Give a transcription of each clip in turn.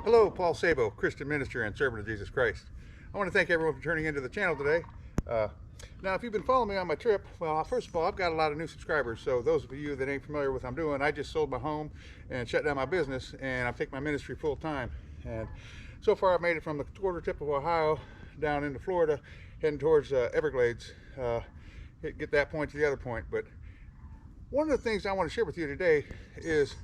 Hello, Paul Sabo, Christian minister and servant of Jesus Christ. I want to thank everyone for turning into the channel today. Now, if you've been following me on my trip, well, first of all, I've got a lot of new subscribers. So those of you that ain't familiar with what I'm doing, I just sold my home and shut down my business, and I'm taking my ministry full time. And so far, I've made it from the quarter tip of Ohio down into Florida, heading towards Everglades. Get that point to the other point. But one of the things I want to share with you today is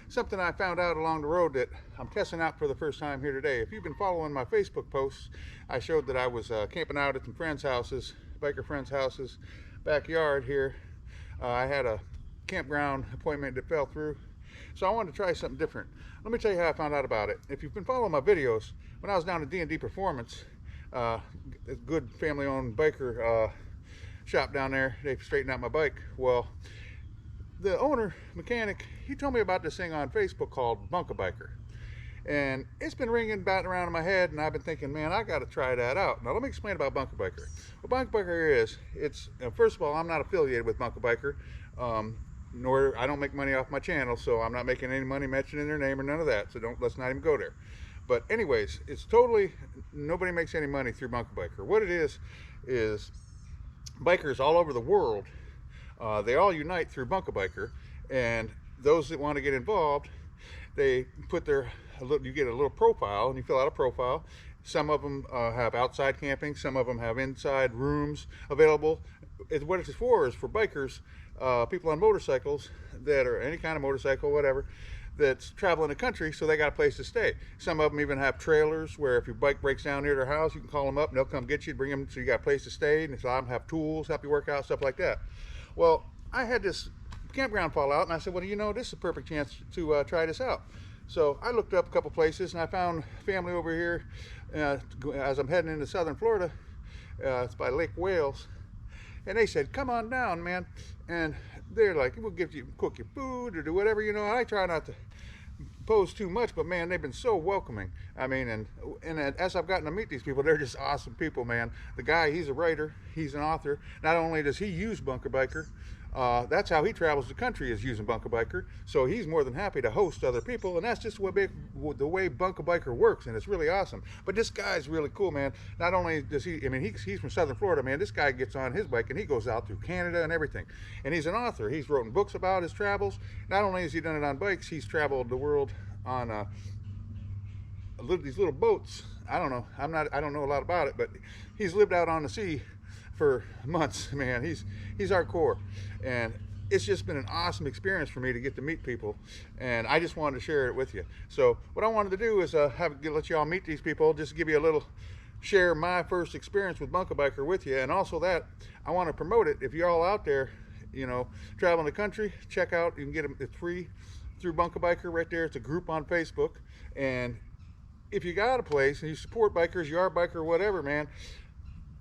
something I found out along the road that I'm testing out for the first time here today. If you've been following my Facebook posts, I showed that I was camping out at some friends' houses, biker friends' houses, backyard here. I had a campground appointment that fell through, so I wanted to try something different. Let me tell you how I found out about it. If you've been following my videos, when I was down at D&D Performance, a good family-owned biker shop down there, they straightened out my bike. Well, the owner, mechanic, he told me about this thing on Facebook called Bunk A Biker. And it's been ringing, batting around in my head, and I've been thinking, man, I got to try that out. Now, let me explain about Bunk A Biker. What Bunk A Biker is, first of all, I'm not affiliated with Bunk A Biker, nor I don't make money off my channel, so I'm not making any money mentioning their name or none of that, so let's not even go there. But anyways, it's totally, nobody makes any money through Bunk A Biker. What it is bikers all over the world, they all unite through Bunk A Biker, and those that want to get involved, they put you get a little profile, and you fill out a profile. Some of them have outside camping, some of them have inside rooms available. What it's for is for bikers, people on motorcycles that are any kind of motorcycle, whatever, that's traveling the country, so they got a place to stay. Some of them even have trailers where if your bike breaks down near their house, you can call them up and they'll come get you, bring them so you got a place to stay, and a lot of them have tools, help you work out, stuff like that. Well, I had this campground fall out, and I said, well, you know, this is a perfect chance to try this out. So I looked up a couple places, and I found family over here as I'm heading into southern Florida. It's by Lake Wales, and they said, come on down, man. And they're like, we'll cook your food or do whatever, you know. I try not to pose too much, but man, they've been so welcoming. I mean, and as I've gotten to meet these people, they're just awesome people, man. The guy, he's a writer, he's an author. Not only does he use Bunk A Biker, that's how he travels the country, is using Bunk A Biker. So he's more than happy to host other people, and that's just the way Bunk A Biker works, and it's really awesome. But this guy's really cool, man. Not only does he, I mean, he's from southern Florida, man. This guy gets on his bike and he goes out through Canada and everything. And he's an author. He's written books about his travels. Not only has he done it on bikes, he's traveled the world on these little boats. I don't know. I don't know a lot about it, but he's lived out on the sea for months, man. He's hardcore, and it's just been an awesome experience for me to get to meet people, and I just wanted to share it with you. So what I wanted to do is let you all meet these people, just give you a little, share my first experience with Bunk A Biker with you, and also that I want to promote it. If you're all out there, you know, traveling the country, check out, you can get them, it's free through Bunk A Biker right there. It's a group on Facebook, and if you got a place and you support bikers, you are a biker, whatever, man,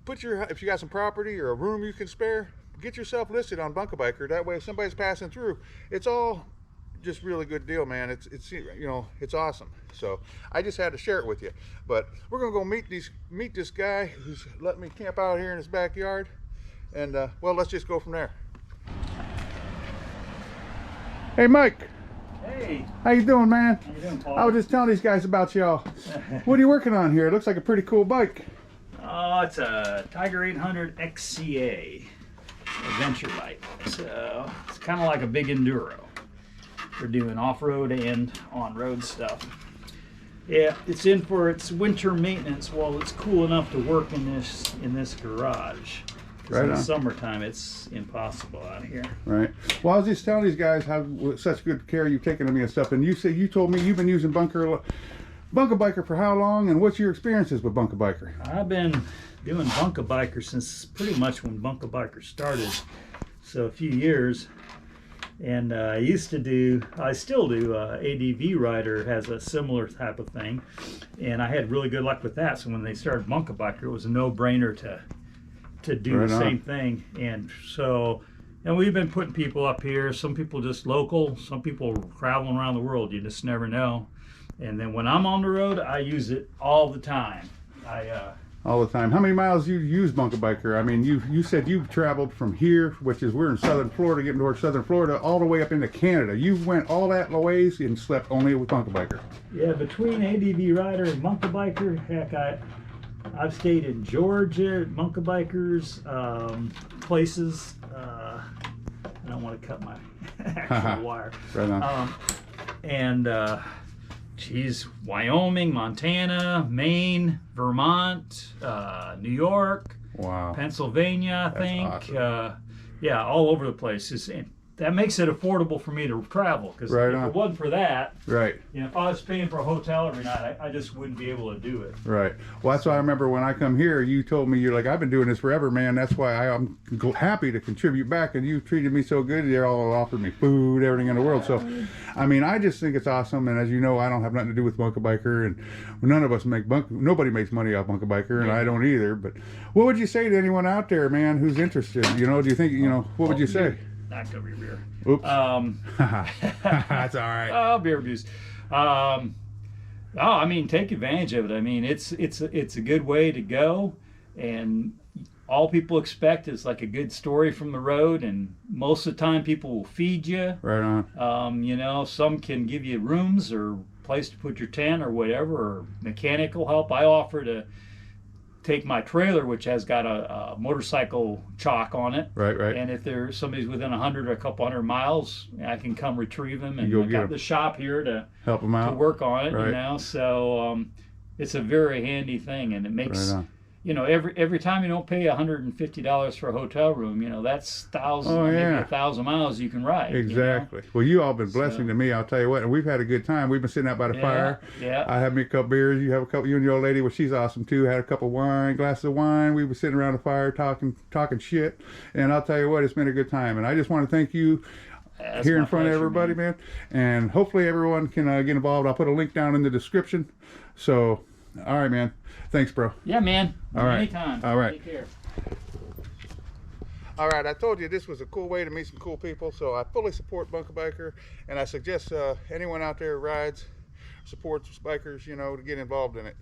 if you got some property or a room you can spare, get yourself listed on Bunk A Biker. That way if somebody's passing through, it's all just really good deal, man. It's you know, it's awesome. So I just had to share it with you. But we're gonna go meet this guy who's letting me camp out here in his backyard, and well, let's just go from there. Hey, Mike. Hey. How you doing, man? How you doing, Paul? I was just telling these guys about y'all. What are you working on here? It looks like a pretty cool bike. Oh, it's a Tiger 800 XCA adventure bike. So it's kind of like a big enduro. We're doing off-road and on-road stuff. Yeah, it's in for its winter maintenance while it's cool enough to work in this garage. Right, in the summertime, it's impossible out here. Right. Well, I was just telling these guys how such good care you've taken of me and stuff, and you told me you've been using Bunk A Biker for how long, and what's your experiences with Bunk A Biker? I've been doing Bunk A Biker since pretty much when Bunk A Biker started, so a few years. And I still do, ADV Rider has a similar type of thing, and I had really good luck with that. So when they started Bunk A Biker, it was a no-brainer to do right the same thing. And we've been putting people up here, some people just local, some people traveling around the world. You just never know. And then when I'm on the road, I use it all the time. All the time. How many miles you use Bunk A Biker? I mean, you said you've traveled from here, which is we're in southern Florida, getting towards southern Florida, all the way up into Canada. You went all that ways and slept only with Bunk A Biker. Yeah, between ADV Rider and Bunk A Biker, heck, I've stayed in Georgia at Bunk A Bikers, places. I don't want to cut my actual wire. Right on. Geez, Wyoming, Montana, Maine, Vermont, New York, Wow. Pennsylvania, I That's think. awesome. Yeah, all over the place. And that makes it affordable for me to travel. Because Right if on. it wasn't for that, Right. you know, if I was paying for a hotel every night, I just wouldn't be able to do it. Right. Well, that's why I remember when I come here, you told me, you're like, I've been doing this forever, man. That's why I'm happy to contribute back. And you treated me so good. You all offered me food, everything in the world. So, I mean, I just think it's awesome. And as you know, I don't have nothing to do with Bunk A Biker. And none of us nobody makes money off Bunk A Biker. And I don't either. But what would you say to anyone out there, man, who's interested? You know, do you think, you know, what would you say? Knocked over your beer. Oops. That's all right. Oh, beer abuse. I mean, take advantage of it. I mean, it's a good way to go, and all people expect is like a good story from the road, and most of the time people will feed you. Right on. You know, some can give you rooms or place to put your tent or whatever, or mechanical help. I offer to take my trailer, which has got a motorcycle chock on it. Right. And if there's somebody's within 100 or a couple hundred miles, I can come retrieve them. And You go I get got 'em. the shop here to Help them out. work on it, Right. you know. So it's a very handy thing, and it makes, Right on. you know, every time you don't pay $150 for a hotel room, you know, that's maybe 1,000 miles you can ride. Exactly. You know? Well, you all been blessing to me. I'll tell you what, and we've had a good time. We've been sitting out by the fire. Yeah. I had me a couple beers. You have a couple. You and your old lady, well, she's awesome too. Had a couple glasses of wine. We were sitting around the fire talking shit. And I'll tell you what, it's been a good time. And I just want to thank you. That's Here my in front of pleasure, everybody, man. And hopefully everyone can get involved. I'll put a link down in the description. So, all right, man. Thanks, bro. Yeah, man. All right. Anytime. All right. Take care. All right, I told you this was a cool way to meet some cool people, so I fully support Bunk A Biker, and I suggest anyone out there who rides, supports bikers, you know, to get involved in it.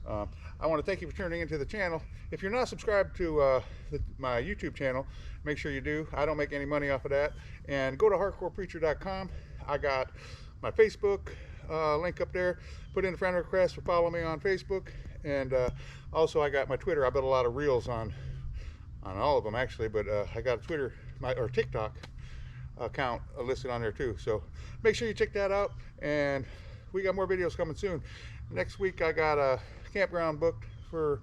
I want to thank you for tuning into the channel. If you're not subscribed to my YouTube channel, make sure you do. I don't make any money off of that. And go to hardcorepreacher.com. I got my Facebook link up there. Put in a friend request or follow me on Facebook. And also I got my Twitter. I built a lot of reels on all of them actually, but I got a Twitter or TikTok account listed on there too. So make sure you check that out, and we got more videos coming soon. Next week I got a campground booked for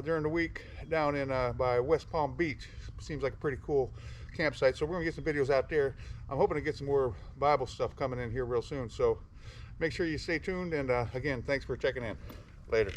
during the week down in by West Palm Beach. Seems like a pretty cool campsite, so we're gonna get some videos out there. I'm hoping to get some more Bible stuff coming in here real soon, so make sure you stay tuned. And again, thanks for checking in. Later.